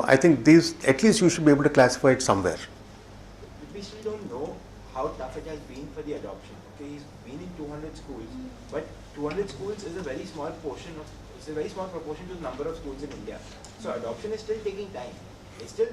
I think these, at least you should be able to classify it somewhere. We still don't know how tough it has been for the adoption. Okay, he's been in 200 schools, but 200 schools is a very small portion of, it's a very small proportion to the number of schools in India. So adoption is still taking time. It's still,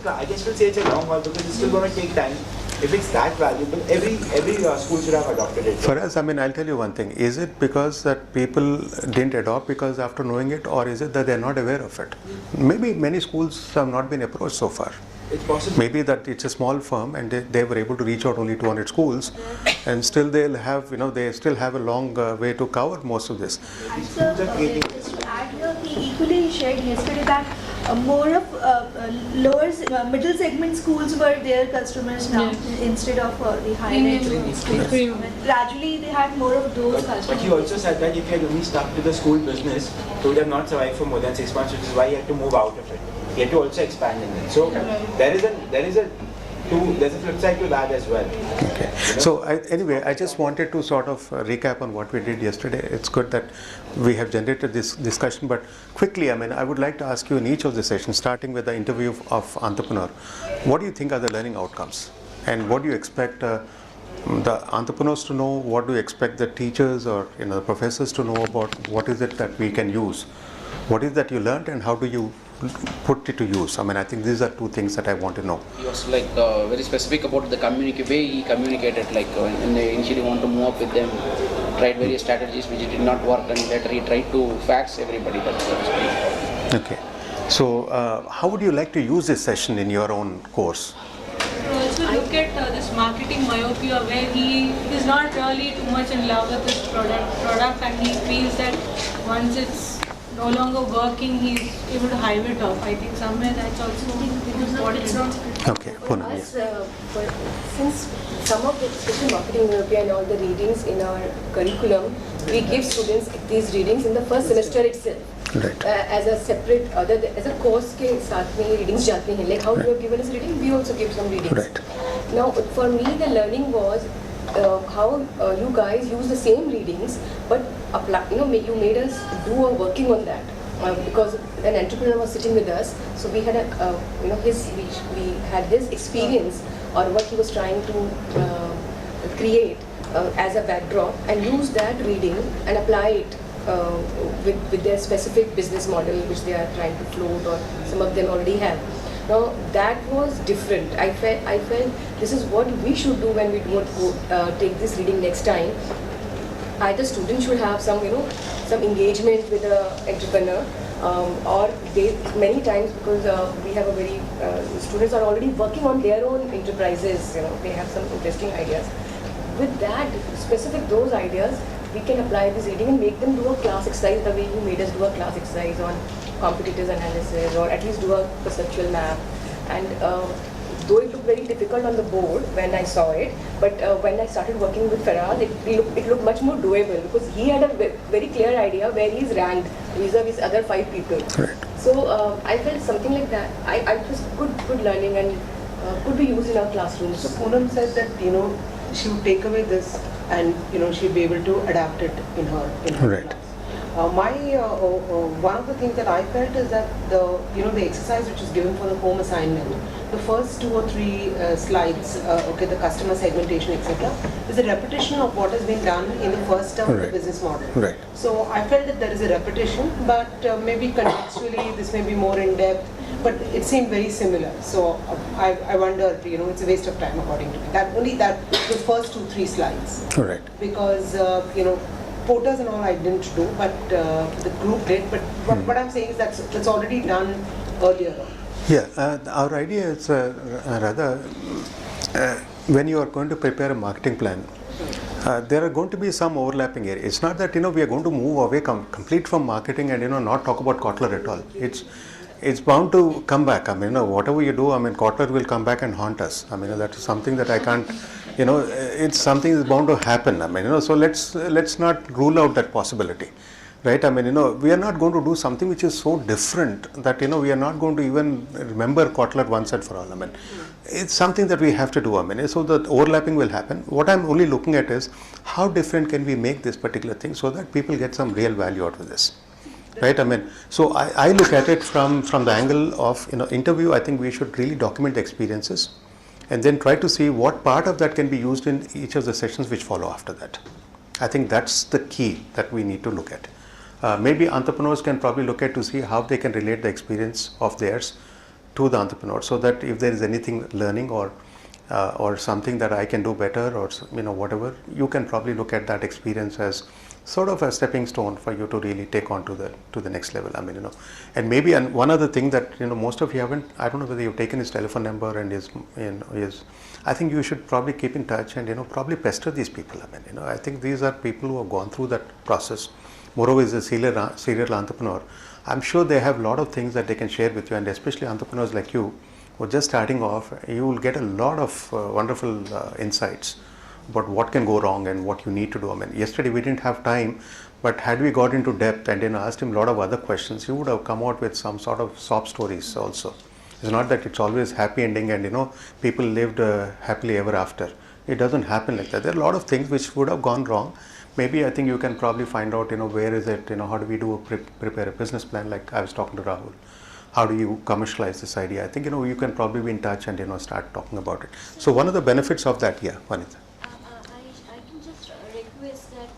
I can still say it's a long haul because it's still going to take time. If it's that valuable, every school should have adopted it. For us, I'll tell you one thing. Is it because that people didn't adopt because after knowing it, or is it that they're not aware of it? Maybe many schools have not been approached so far. It's possible. Maybe that it's a small firm and they were able to reach out only 200 schools, and still they'll have, they still have a long way to cover most of this. So, just to add here, he equally shared yesterday that more of middle segment schools were their customers now instead of the higher end schools. Gradually they had more of those customers. But he also said that if he had only stuck to the school business, he would have not survived for more than 6 months, which is why he had to move out of it. He had to also expand in it. So there's a flip side to that as well. Okay. So anyway, I just wanted to sort of recap on what we did yesterday. It's good that we have generated this discussion, but quickly, I would like to ask you in each of the sessions, starting with the interview of entrepreneur, what do you think are the learning outcomes? And what do you expect the entrepreneurs to know? What do you expect the teachers or the professors to know about? What is it that we can use? What is that you learned, and how do you put it to use? I think these are two things that I want to know. He was very specific about the way he communicated, when they initially want to move up with them, tried various strategies which did not work, and later he tried to fax everybody. That's very okay. So how would you like to use this session in your own course? Also look at this marketing myopia where he is not really too much in love with his product and he feels that once it's no longer working, he's able to hive it off. I think somewhere that's also important. Okay, Poonam. Since some of the, especially marketing myopia and all the readings in our curriculum, we give students these readings in the first semester itself. Right. As a separate, as a course के साथ में readings जाते हैं. Like how you have given us reading, we also give some readings. Right. Now, for me, the learning was how you guys use the same readings, but apply. You made us do a working on that because an entrepreneur was sitting with us. So we had we had his experience or what he was trying to create as a backdrop, and use that reading and apply it. With their specific business model which they are trying to float, or some of them already have. Now that was different. I felt this is what we should do when we go take this reading next time. Either students should have some engagement with the entrepreneur, or they many times, because we have a very students are already working on their own enterprises. They have some interesting ideas. With that specific those ideas, we can apply this reading and make them do a class exercise the way you made us do a class exercise on competitors analysis, or at least do a perceptual map. And though it looked very difficult on the board when I saw it, but when I started working with Faraz, it looked much more doable, because he had a very clear idea where he's ranked vis-a-vis other 5 people. Right. So I felt something like that. I just good learning and could be used in our classrooms. So Poonam said that she would take away this, and she'd be able to adapt it in her right. class. One of the things that I felt is that the exercise which is given for the home assignment, the first 2 or 3 slides, the customer segmentation, etc., is a repetition of what has been done in the first term of the business model. Right. So I felt that there is a repetition, but maybe contextually this may be more in depth, but it seemed very similar. So I wonder, it's a waste of time according to me. The first 2-3 slides. Right. Because porters and all I didn't do, but the group did. But what I'm saying is that's already done earlier on. Yeah, our idea is rather when you are going to prepare a marketing plan, there are going to be some overlapping areas. It's not that we are going to move away complete from marketing and not talk about Kotler at all. It's bound to come back. Whatever you do, Kotler will come back and haunt us. That is something that I can't. It's something that's bound to happen. So let's not rule out that possibility, right? We are not going to do something which is so different that we are not going to even remember Kotler once and for all. It's something that we have to do. So the overlapping will happen. What I'm only looking at is how different can we make this particular thing so that people get some real value out of this. right? I mean, so I look at it from the angle of, interview. I think we should really document the experiences and then try to see what part of that can be used in each of the sessions which follow after that. I think that's the key that we need to look at. Maybe entrepreneurs can probably look at to see how they can relate the experience of theirs to the entrepreneur, so that if there is anything learning or something that I can do better, or whatever, you can probably look at that experience as sort of a stepping stone for you to really take on to the next level. I mean, and maybe one other thing that most of you haven't. I don't know whether you've taken his telephone number and his. I think you should probably keep in touch and probably pester these people. I mean, I think these are people who have gone through that process. Moreover, is a serial entrepreneur. I'm sure they have a lot of things that they can share with you, and especially entrepreneurs like you who are just starting off, you will get a lot of wonderful insights about what can go wrong and what you need to do. I mean, yesterday we didn't have time, but had we got into depth and asked him a lot of other questions, he would have come out with some sort of sob stories also. It's not that it's always happy ending and people lived happily ever after. It doesn't happen like that. There are a lot of things which would have gone wrong. Maybe I think you can probably find out where is it, how do we prepare a business plan, like I was talking to Rahul. How do you commercialize this idea? I think you can probably be in touch and start talking about it. So one of the benefits of that, yeah, Vanitha. I can just request that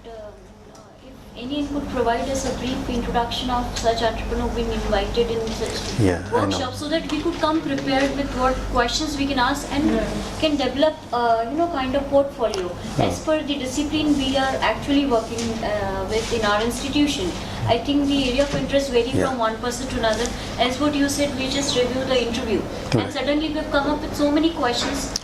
if any could provide us a brief introduction of such entrepreneur being invited in such workshops, so that we could come prepared with what questions we can ask and can develop kind of portfolio as per the discipline we are actually working with in our institution. I think the area of interest vary from one person to another. As what you said, we just reviewed the interview, and suddenly we've come up with so many questions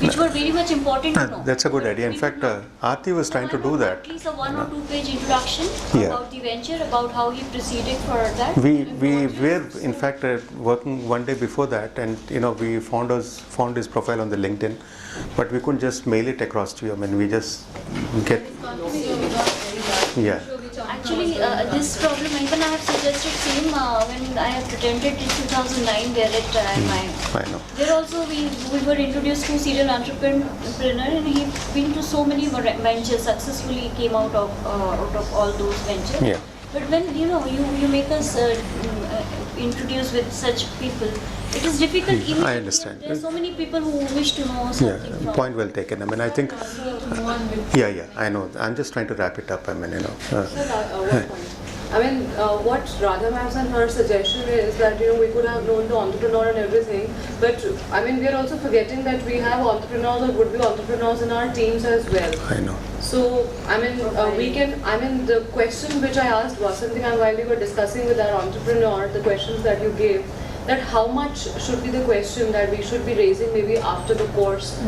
which were very much important to know. That's a good idea. In fact, Aarti was trying to do that. At least a 1 or 2 page introduction about the venture, about how he proceeded for that. We were in fact working one day before that, and we found his profile on the LinkedIn, but we couldn't just mail it across to you. I mean, we just get Actually, this problem, even I have suggested same when I have attended in 2009 there at MIM. I know. There also we were introduced to serial entrepreneur, and he been to so many ventures, successfully came out of all those ventures. Yeah. But when you make us introduce with such people, it is difficult. Even I understand. There are so many people who wish to know something. Yeah, point well taken. I mean, I think. I know. I'm just trying to wrap it up. I mean, Sir, one point. I mean, what Radha ma'am's and her suggestion is that we could have known the entrepreneur and everything, but I mean we are also forgetting that we have entrepreneurs or would-be entrepreneurs in our teams as well. I know. So I mean the question which I asked Vasanthi ma'am while we were discussing with our entrepreneur, the questions that you gave, that how much should be the question that we should be raising maybe after the course,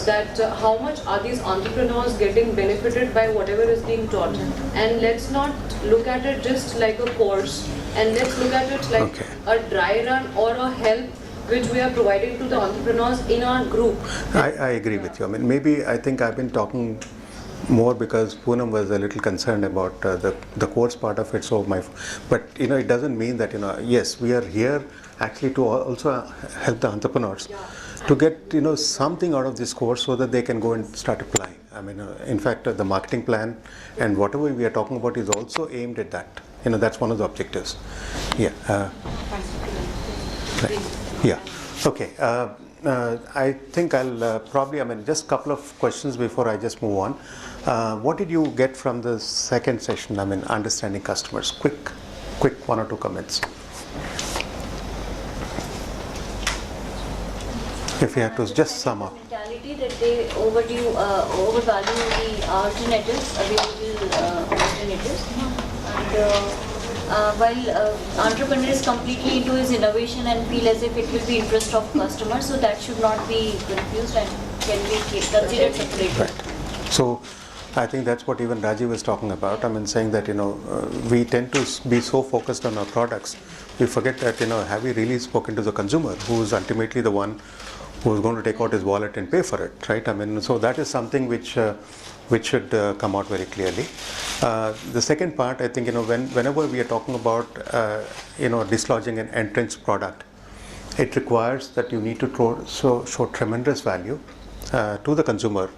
that how much are these entrepreneurs getting benefited by whatever is being taught, and let's not look at it just like a course, and let's look at it like a dry run or a help which we are providing to the entrepreneurs in our group. I agree with you. I mean, maybe I think I've been talking more because Poonam was a little concerned about the course part of it. But it doesn't mean that yes, we are here actually to also help the entrepreneurs to get something out of this course so that they can go and start applying. I mean, in fact, the marketing plan and whatever we are talking about is also aimed at that. That's one of the objectives. Yeah. Yeah. Okay. I think I'll probably, just a couple of questions before I just move on. What did you get from the second session? Understanding customers. Quick 1 or 2 comments. If you have to just sum up. Mentality that they overvalue the alternatives, available alternatives. And while entrepreneur is completely into his innovation and feel as if it will be interest of customers, so that should not be confused and can be considered separately. Right. So I think that's what even Rajiv was talking about. Saying that we tend to be so focused on our products, we forget that have we really spoken to the consumer, who is ultimately the one who is going to take out his wallet and pay for it, right? So that is something which should come out very clearly. The second part, I think, whenever we are talking about, dislodging an entrenched product, it requires that you need to show tremendous value to the consumer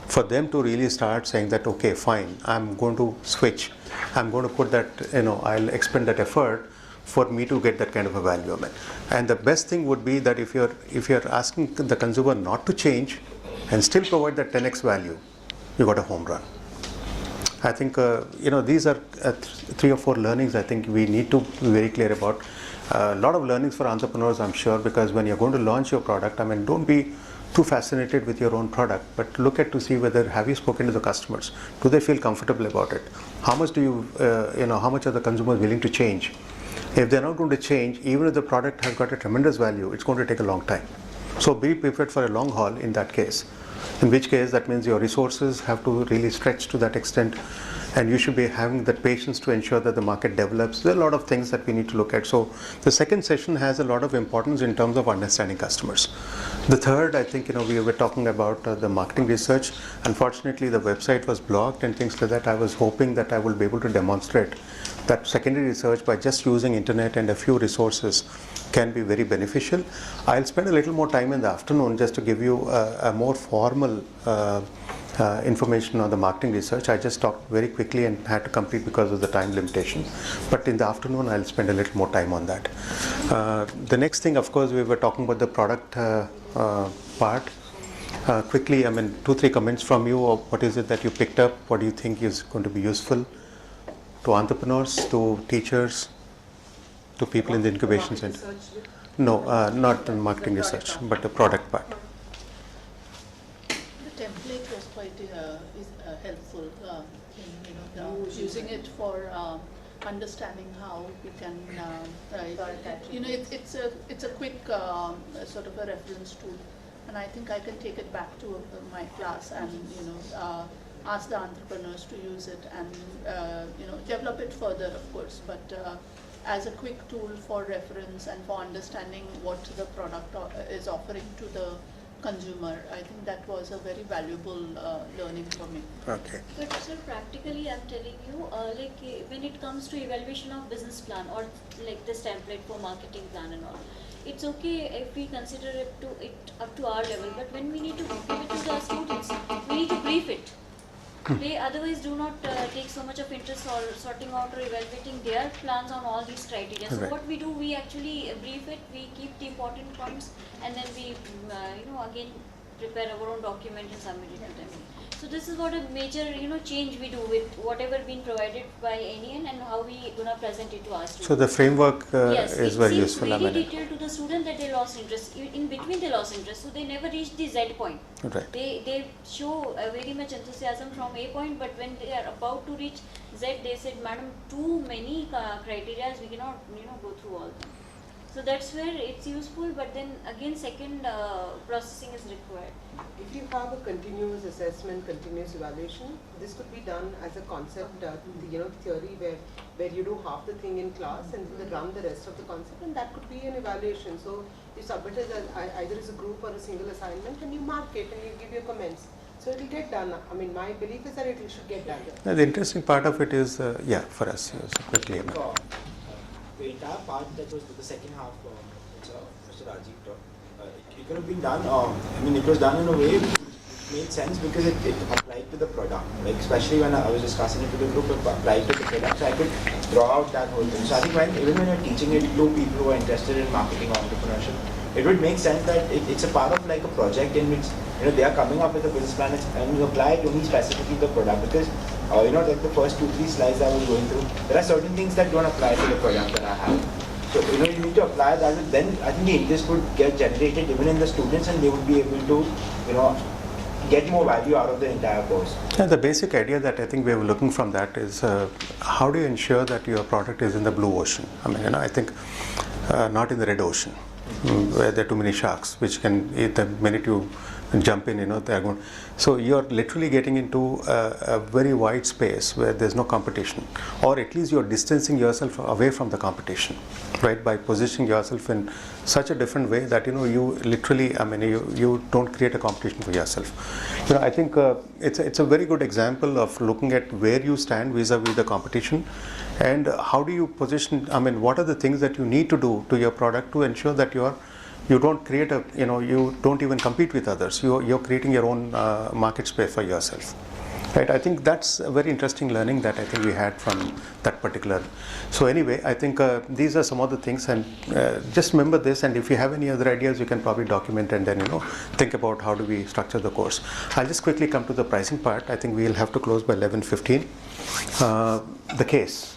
for them to really start saying that, okay, fine, I'm going to switch I'm going to put that, I'll expend that effort for me to get that kind of a value. And the best thing would be that if you're asking the consumer not to change and still provide that 10x value, you got a home run. I think these are 3 or 4 learnings I think we need to be very clear about. A lot of learnings for entrepreneurs, I'm sure, because when you're going to launch your product, don't be too fascinated with your own product, but look at to see whether have you spoken to the customers. Do they feel comfortable about it? How much do you, how much are the consumers willing to change? If they're not going to change, even if the product has got a tremendous value, it's going to take a long time. So be prepared for a long haul in that case. In which case, that means your resources have to really stretch to that extent, and you should be having that patience to ensure that the market develops. There are a lot of things that we need to look at. So the second session has a lot of importance in terms of understanding customers. The third, I think, we were talking about the marketing research. Unfortunately, the website was blocked and things like that. I was hoping that I will be able to demonstrate that secondary research by just using internet and a few resources can be very beneficial. I'll spend a little more time in the afternoon just to give you a more formal information on the marketing research. I just talked very quickly and had to complete because of the time limitation. But in the afternoon, I'll spend a little more time on that. The next thing, of course, we were talking about the product part. Quickly, 2-3 comments from you. What is it that you picked up? What do you think is going to be useful to entrepreneurs, to teachers, to people in the incubation center? No, not in marketing research, but the product part. The template was quite helpful in using it for understanding how we can. It's a quick sort of a reference tool, and I think I can take it back to my class and ask the entrepreneurs to use it and develop it further, of course, but as a quick tool for reference and for understanding what the product is offering to the consumer. I think that was a very valuable learning for me. Okay. But sir, practically I'm telling you, when it comes to evaluation of business plan or like this template for marketing plan and all, it's okay if we consider it up to our level, but when we need to give it to the students, we need to brief it. They otherwise do not take so much of interest or sorting out or evaluating their plans on all these criteria. So what we do, we actually brief it, we keep the important points, and then we, again prepare our own document and submit it to them. So this is what a major, change we do with whatever been provided by ANN and how we gonna present it to our students. So the framework yes, is very useful. Yes, it's very detailed to the student that they lost interest. In between they lost interest, so they never reached the Z point. Right. They show very much enthusiasm from A point, but when they are about to reach Z, they said, "Madam, too many criteria, we cannot, go through all them." So that's where it's useful, but then again second processing is required. If you have a continuous assessment, continuous evaluation, this could be done as a concept, theory where you do half the thing in class and then run the rest of the concept, and that could be an evaluation. So you submit it as either as a group or a single assignment, and you mark it and you give your comments. So it will get done. My belief is that it should get done. The interesting part of it is, for us, so quickly. The entire part that was the second half, Mr. Rajiv talked, it could have been done, it was done in a way which made sense because it applied to the product. Like especially when I was discussing it with the group, it applied to the product, so I could draw out that whole thing. So I think even when you're teaching it to people who are interested in marketing or entrepreneurship, it would make sense that it's a part of like a project in which they are coming up with a business plan and you apply it only specifically to the product because like the first 2-3 slides I was going through, there are certain things that don't apply to the product that I have. So you need to apply that, and then I think the interest would get generated even in the students, and they would be able to get more value out of the entire course. Yeah, the basic idea that I think we were looking from that is how do you ensure that your product is in the blue ocean? I think not in the red ocean, where there are too many sharks, which can, the minute you jump in, they are going. So you're literally getting into a very wide space where there's no competition, or at least you're distancing yourself away from the competition, right? By positioning yourself in such a different way that you literally, you don't create a competition for yourself. I think it's a very good example of looking at where you stand vis-a-vis the competition, and how do you position. What are the things that you need to do to your product to ensure that you don't create you don't even compete with others. You're creating your own market space for yourself. Right, I think that's a very interesting learning that I think we had from that particular. So anyway, I think these are some of the things, and just remember this, and if you have any other ideas, you can probably document and then think about how do we structure the course. I'll just quickly come to the pricing part. I think we'll have to close by 11:15. The case.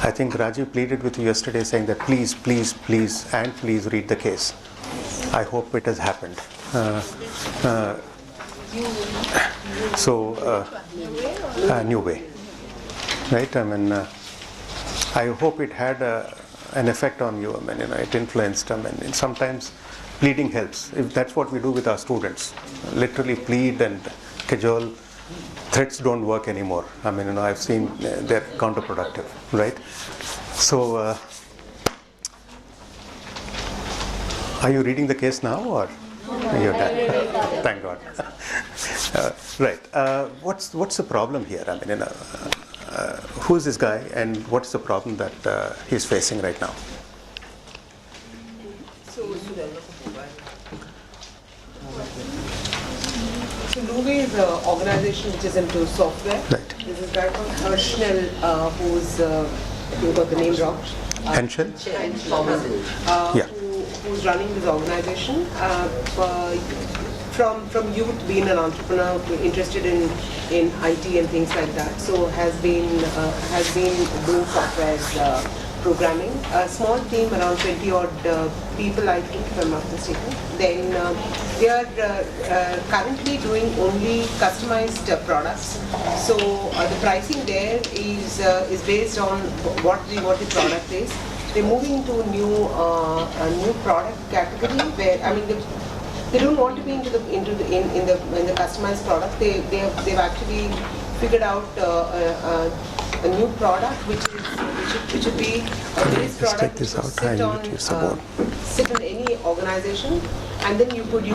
I think Rajiv pleaded with you yesterday saying that please, please, please, and please read the case. I hope it has happened. New way, right? I mean, I hope it had an effect on you. I mean, it influenced. I mean, sometimes pleading helps. If that's what we do with our students, literally plead and cajole. Threats don't work anymore. I mean, I've seen they're counterproductive, right? So, are you reading the case now, or you're done? Thank God. Right. What's the problem here? I mean, who's this guy, and what's the problem that he's facing right now? So Nuvei is an organization which is into software. Right. There's this guy called Herschel who's, you got the name wrong. Henschel? Yeah. Who's running this organization. From youth, being an entrepreneur, interested in IT and things like that, so has been doing software programming. A small team, around 20 odd people, I think, if I'm not mistaken. Then they are currently doing only customized products. So the pricing there is based on what the product is. They're moving to a new product category where, I mean, they don't want to be in the customized product. They've actually figured out a new product which would be a base product which would sit on any organization, and then you could